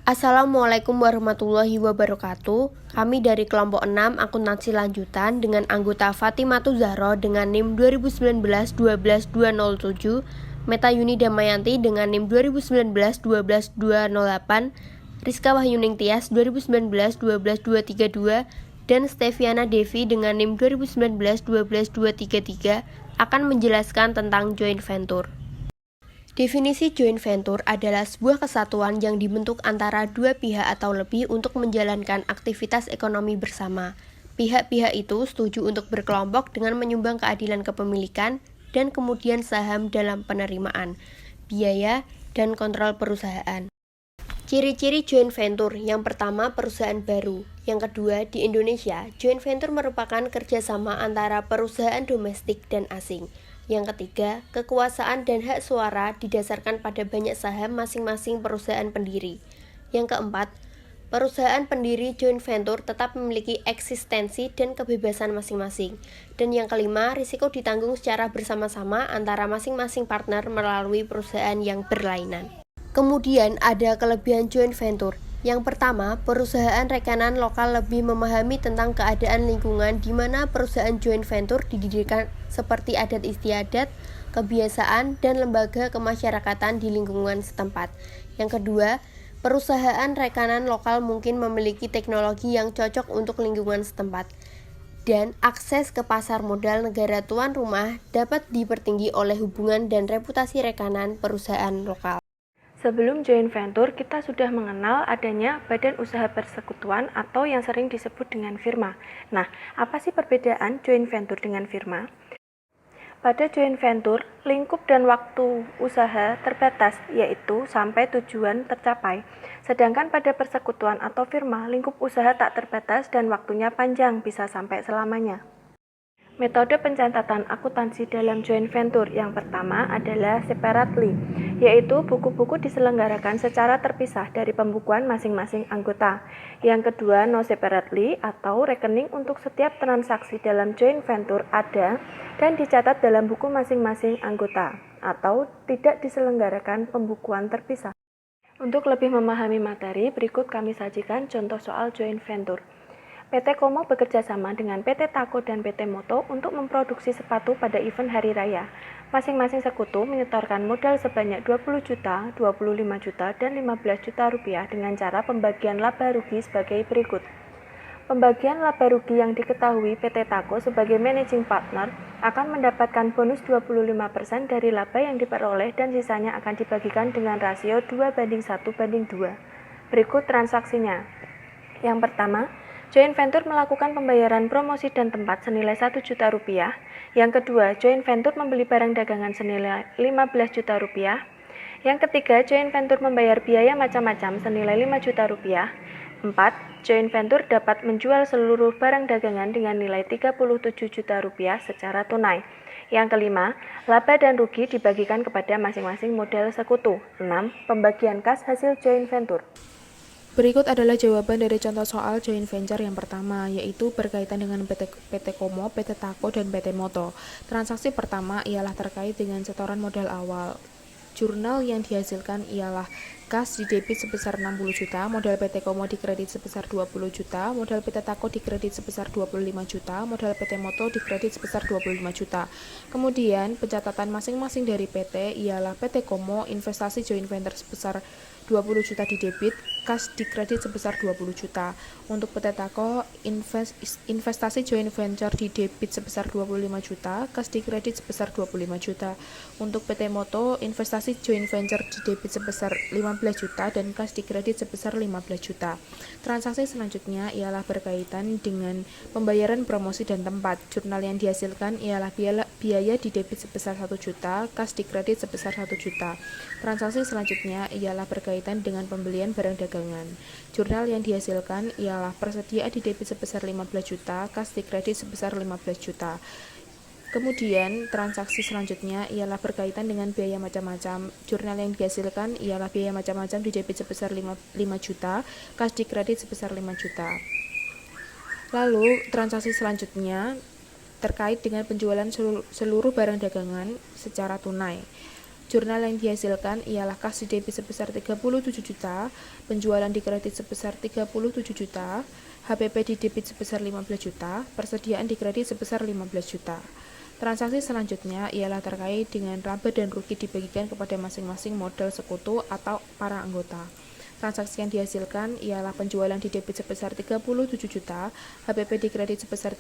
Assalamualaikum warahmatullahi wabarakatuh. Kami dari kelompok 6 akuntansi lanjutan dengan anggota Fatimatu Zahro dengan NIM 2019-12-207, Meta Yuni Damayanti dengan NIM 2019-12-208, Rizka Wahyuning Tias 2019-12-232, dan Steviana Devi dengan NIM 2019-12-233 akan menjelaskan tentang joint venture. Definisi joint venture adalah sebuah kesatuan yang dibentuk antara dua pihak atau lebih untuk menjalankan aktivitas ekonomi bersama. Pihak-pihak itu setuju untuk berkelompok dengan menyumbang keadilan kepemilikan dan kemudian saham dalam penerimaan, biaya, dan kontrol perusahaan. Ciri-ciri joint venture: yang pertama, perusahaan baru. Yang kedua, di Indonesia, joint venture merupakan kerjasama antara perusahaan domestik dan asing. Yang ketiga, kekuasaan dan hak suara didasarkan pada banyak saham masing-masing perusahaan pendiri. Yang keempat, perusahaan pendiri joint venture tetap memiliki eksistensi dan kebebasan masing-masing. Dan yang kelima, risiko ditanggung secara bersama-sama antara masing-masing partner melalui perusahaan yang berlainan. Kemudian ada kelebihan joint venture. Yang pertama, perusahaan rekanan lokal lebih memahami tentang keadaan lingkungan di mana perusahaan joint venture didirikan, seperti adat istiadat, kebiasaan, dan lembaga kemasyarakatan di lingkungan setempat. Yang kedua, perusahaan rekanan lokal mungkin memiliki teknologi yang cocok untuk lingkungan setempat. Dan akses ke pasar modal negara tuan rumah dapat dipertinggi oleh hubungan dan reputasi rekanan perusahaan lokal. Sebelum joint venture, kita sudah mengenal adanya badan usaha persekutuan atau yang sering disebut dengan firma. Nah, apa sih perbedaan joint venture dengan firma? Pada joint venture, lingkup dan waktu usaha terbatas, yaitu sampai tujuan tercapai. Sedangkan pada persekutuan atau firma, lingkup usaha tak terbatas dan waktunya panjang, bisa sampai selamanya. Metode pencatatan akuntansi dalam joint venture yang pertama adalah separately, yaitu buku-buku diselenggarakan secara terpisah dari pembukuan masing-masing anggota. Yang kedua, no separately, atau rekening untuk setiap transaksi dalam joint venture ada dan dicatat dalam buku masing-masing anggota, atau tidak diselenggarakan pembukuan terpisah. Untuk lebih memahami materi, berikut kami sajikan contoh soal joint venture. PT Komo bekerja sama dengan PT Tako dan PT Moto untuk memproduksi sepatu pada event Hari Raya. Masing-masing sekutu menyetorkan modal sebanyak 20 juta, 25 juta, dan 15 juta rupiah dengan cara pembagian laba rugi sebagai berikut. Pembagian laba rugi yang diketahui PT Tako sebagai managing partner akan mendapatkan bonus 25% dari laba yang diperoleh dan sisanya akan dibagikan dengan rasio 2:1:2. Berikut transaksinya. Yang pertama, joint venture melakukan pembayaran promosi dan tempat senilai 1 juta rupiah. Yang kedua, joint venture membeli barang dagangan senilai 15 juta rupiah. Yang ketiga, joint venture membayar biaya macam-macam senilai 5 juta rupiah. 4. Joint venture dapat menjual seluruh barang dagangan dengan nilai 37 juta rupiah secara tunai. Yang kelima, laba dan rugi dibagikan kepada masing-masing model sekutu. 6. Pembagian kas hasil joint venture. Berikut adalah jawaban dari contoh soal joint venture yang pertama, yaitu berkaitan dengan PT Komo, PT Tako, dan PT Moto. Transaksi pertama ialah terkait dengan setoran modal awal. Jurnal yang dihasilkan ialah kas didebit sebesar 60 juta, modal PT Komo dikredit sebesar 20 juta, modal PT Tako dikredit sebesar 25 juta, modal PT Moto dikredit sebesar 25 juta. Kemudian, pencatatan masing-masing dari PT ialah PT Komo investasi joint venture sebesar 20 juta di debit, kas dikredit sebesar 20 juta. Untuk PT Tako, investasi joint venture di debit sebesar 25 juta, kas dikredit sebesar 25 juta. Untuk PT Moto, investasi joint venture di debit sebesar 15 juta dan kas dikredit sebesar 15 juta. Transaksi selanjutnya ialah berkaitan dengan pembayaran promosi dan tempat. Jurnal yang dihasilkan ialah biaya di debit sebesar 1 juta, kas dikredit sebesar 1 juta. Transaksi selanjutnya ialah berkaitan dengan pembelian barang dagangan. Jurnal yang dihasilkan ialah persediaan di debit sebesar 15 juta, kas dikredit sebesar 15 juta. Kemudian, transaksi selanjutnya ialah berkaitan dengan biaya macam-macam. Jurnal yang dihasilkan ialah biaya macam-macam di debit sebesar 5 juta, kas dikredit sebesar 5 juta. Lalu, transaksi selanjutnya terkait dengan penjualan seluruh barang dagangan secara tunai. Jurnal yang dihasilkan ialah kas di debit sebesar 37 juta, penjualan di kredit sebesar 37 juta, HPP di debit sebesar 15 juta, persediaan di kredit sebesar 15 juta. Transaksi selanjutnya ialah terkait dengan laba dan rugi dibagikan kepada masing-masing modal sekutu atau para anggota. Transaksi yang dihasilkan ialah penjualan di debit sebesar 37 juta, HPP di kredit sebesar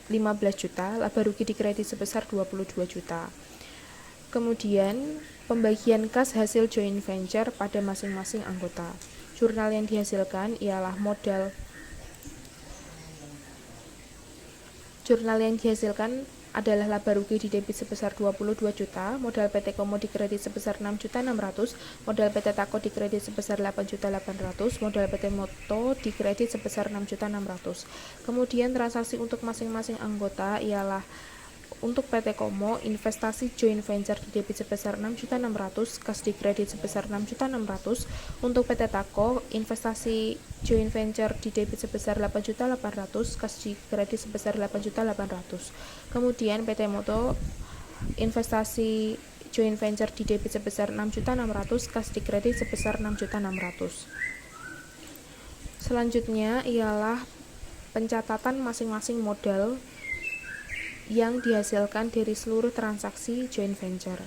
15 juta, laba rugi di kredit sebesar 22 juta. Kemudian, pembagian kas hasil joint venture pada masing-masing anggota. Jurnal yang dihasilkan ialah Jurnal yang dihasilkan adalah laba rugi di debit sebesar 22 juta, modal PT Komo di kredit sebesar 6.600.000, modal PT Tako di kredit sebesar 8.800.000, modal PT Moto di kredit sebesar 6.600.000. Kemudian transaksi untuk masing-masing anggota ialah untuk PT Komo, investasi joint venture di debit sebesar 6.600.000, kas di kredit sebesar 6.600.000. Untuk PT Tako, investasi joint venture di debit sebesar 8.800.000, kas di kredit sebesar 8.800.000. Kemudian PT Moto, investasi joint venture di debit sebesar 6.600.000, kas di kredit sebesar 6.600.000. Selanjutnya ialah pencatatan masing-masing modal yang dihasilkan dari seluruh transaksi joint venture,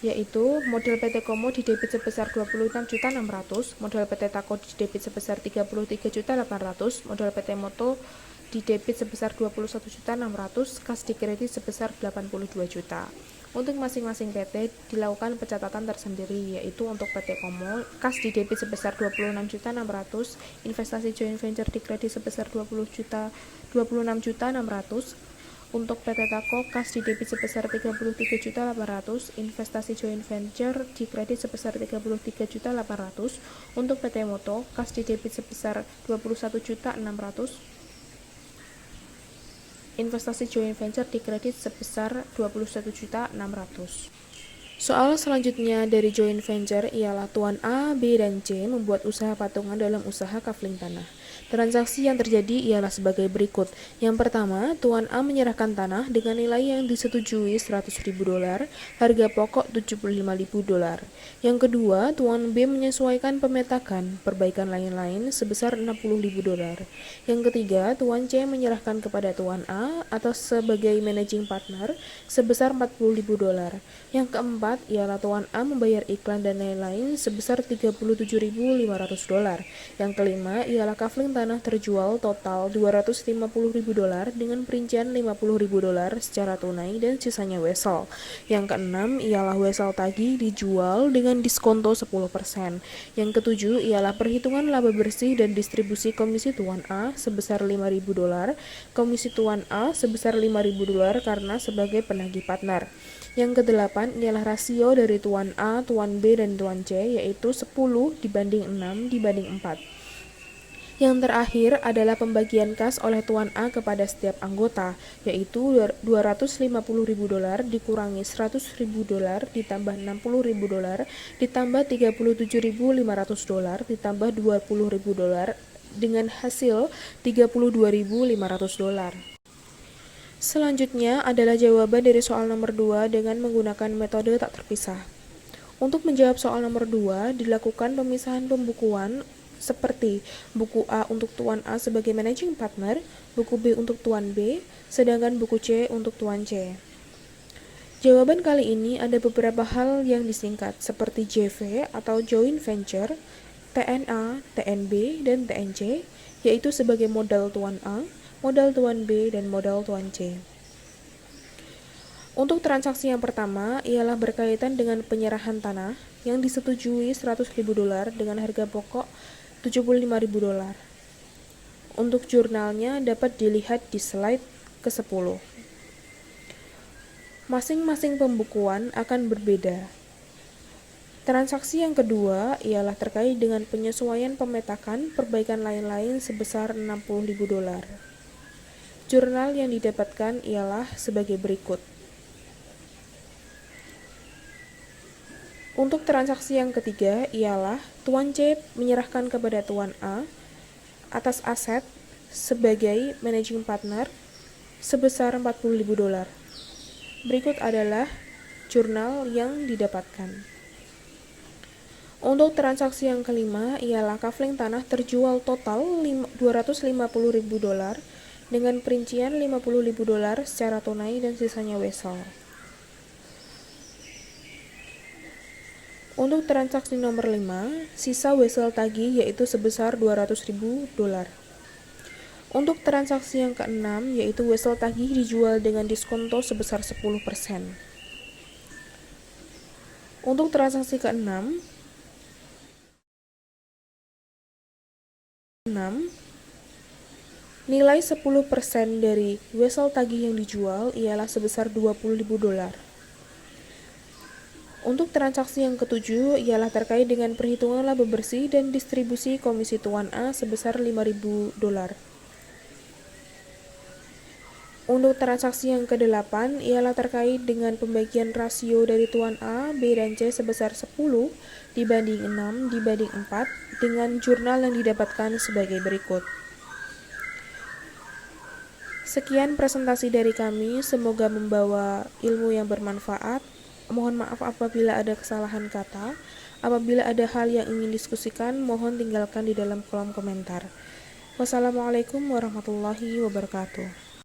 yaitu modal PT Komo di debit sebesar 26.600.000, modal PT Tako di debit sebesar 33.800.000, modal PT Moto di debit sebesar 21.600.000, kas di kredit sebesar 82 juta. Untuk masing-masing PT dilakukan pencatatan tersendiri, yaitu untuk PT Komo, kas di debit sebesar 26.600.000, investasi joint venture di kredit sebesar 26.600.000. Untuk PT Tako, kas di debit sebesar 33.800.000, investasi joint venture di kredit sebesar 33.800.000. Untuk PT Moto, kas di debit sebesar 21.600.000, investasi joint venture di kredit sebesar 21.600.000. Soal selanjutnya dari joint venture ialah Tuan A, B, dan C membuat usaha patungan dalam usaha kafling tanah. Transaksi yang terjadi ialah sebagai berikut. Yang pertama, Tuan A menyerahkan tanah dengan nilai yang disetujui $100.000, harga pokok $75.000. Yang kedua, Tuan B menyesuaikan pemetakan, perbaikan lain-lain sebesar $60.000. Yang ketiga, Tuan C menyerahkan kepada Tuan A atau sebagai managing partner sebesar $40.000. Yang keempat ialah Tuan A membayar iklan dan lain-lain sebesar $37.500. Yang kelima ialah kafling tanah terjual total $250.000 dengan perincian $50.000 secara tunai dan sisanya wesel. Yang keenam ialah wesel tagih dijual dengan diskonto 10%. Yang ketujuh ialah perhitungan laba bersih dan distribusi komisi Tuan A sebesar $5.000, komisi Tuan A sebesar $5.000 karena sebagai penagih partner. Yang kedelapan ialah rasio dari Tuan A, Tuan B, dan Tuan C, yaitu 10:6:4. Yang terakhir adalah pembagian kas oleh Tuan A kepada setiap anggota, yaitu $250.000 dikurangi $100.000 ditambah $60.000 ditambah $37.500 ditambah $20.000 dengan hasil $32.500. Selanjutnya adalah jawaban dari soal nomor 2 dengan menggunakan metode tak terpisah. Untuk menjawab soal nomor 2, dilakukan pemisahan pembukuan seperti buku A untuk Tuan A sebagai managing partner, buku B untuk Tuan B, sedangkan buku C untuk Tuan C. Jawaban kali ini ada beberapa hal yang disingkat seperti JV atau joint venture, TNA, TNB, dan TNC, yaitu sebagai modal Tuan A, modal Tuan B, dan modal Tuan C. Untuk transaksi yang pertama ialah berkaitan dengan penyerahan tanah yang disetujui $100.000 dengan harga pokok $75.000. Untuk jurnalnya dapat dilihat di slide ke-10. Masing-masing pembukuan akan berbeda. Transaksi yang kedua ialah terkait dengan penyesuaian pemetakan perbaikan lain-lain sebesar $60.000. Jurnal yang didapatkan ialah sebagai berikut. Untuk transaksi yang ketiga ialah Tuan C menyerahkan kepada Tuan A atas aset sebagai managing partner sebesar $40.000. Berikut adalah jurnal yang didapatkan. Untuk transaksi yang kelima ialah kafling tanah terjual total $250.000 dengan perincian $50.000 secara tunai dan sisanya wesel. Untuk transaksi nomor 5, sisa wesel tagih yaitu sebesar $200.000. Untuk transaksi yang keenam yaitu wesel tagih dijual dengan diskonto sebesar 10%. Untuk transaksi keenam, nilai 10% dari wesel tagih yang dijual ialah sebesar $20.000. Untuk transaksi yang ketujuh ialah terkait dengan perhitungan laba bersih dan distribusi komisi Tuan A sebesar $5.000. Untuk transaksi yang ke-8 ialah terkait dengan pembagian rasio dari Tuan A, B, dan C sebesar 10 dibanding 6 dibanding 4 dengan jurnal yang didapatkan sebagai berikut. Sekian presentasi dari kami, semoga membawa ilmu yang bermanfaat. Mohon maaf apabila ada kesalahan kata. Apabila ada hal yang ingin diskusikan, mohon tinggalkan di dalam kolom komentar. Wassalamualaikum warahmatullahi wabarakatuh.